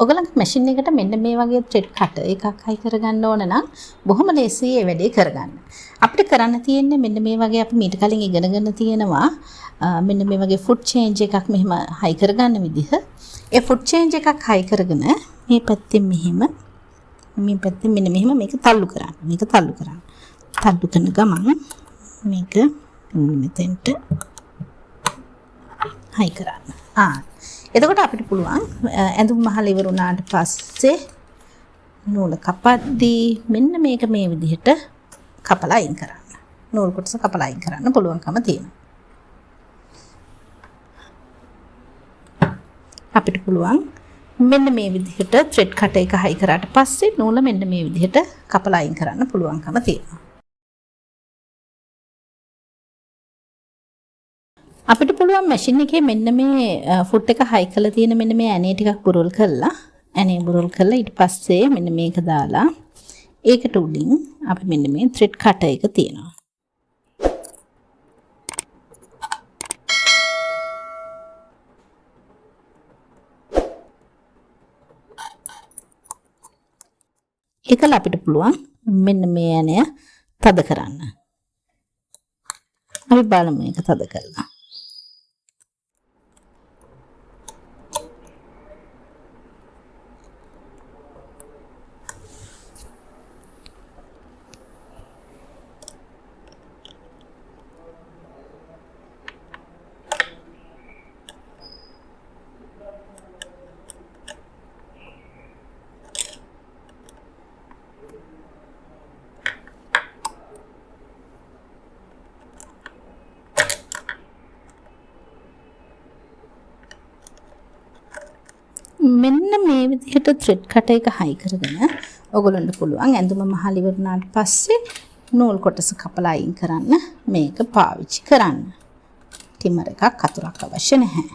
ඔයගලන්ගේ machine එකට මෙන්න මේ වගේ ත්‍රෙඩ් කටර් එකක් හයි කරගන්න ඕන නම් බොහොම ලේසියි මේ වැඩේ කරගන්න. අපිට කරන්න තියෙන්නේ මෙන්න මේ වගේ අපි මීට කලින් ඉගෙනගෙන තියෙනවා මෙන්න මේ වගේ ෆුට් චේන්ජ් එකක් මෙහෙම හයි කරගන්න විදිහ. ඒ ෆුට් චේන්ජ් එකක් හයි කරගෙන මේ පැත්තෙන් මෙහෙම මේ පැත්තෙන් මෙන්න මෙහෙම මේක තල්ලු කරන්න. මේක තල්ලු කරන්න. තල්ලු කරන ගමන් මේක මෙතෙන්ට හයි කරන්න. එතකොට අපිට පුළුවන් ඇඳුම් මහල ඉවර වුණාට පස්සේ නූල කපද්දී මෙන්න මේක මේ විදිහට කපලා අයින් කරන්න. නූල් කොටස කපලා අයින් කරන්න පුළුවන්කම තියෙනවා. අපිට පුළුවන් මෙන්න මේ විදිහට ත්‍රෙඩ් කටර් එක හයි කරාට පස්සේ නූල මෙන්න මේ විදිහට කපලා අයින් කරන්න පුළුවන්කම තියෙනවා. අපිට පුළුවන් මැෂින් එකේ මෙන්න මේ ෆුට් එක හයි කරලා තියෙන මෙන්න මේ ඇනේ ටිකක් බුරුල් කරලා ඊට පස්සේ මෙන්න මේක දාලා ඒකට උඩින් අපි මෙන්න මේ ත්‍රෙඩ් කටර් එක තියෙනවා. ඒකල අපිට පුළුවන් මෙන්න මේ ඇනය තද කරන්න. අපි බලමු මේක තද කරලා. මෙන්න මේ විදිහට ත්‍රෙඩ් කටර් එක හයි කරගෙන ඔයගොල්ලන්ට පුළුවන් ඇඳුම මහල ඉවර වුණාට පස්සේ නූල් කොටස කපලා අයින් කරන්න මේක පාවිච්චි කරන්න. ටිමර් එකක් අතුරක් අවශ්‍ය නැහැ.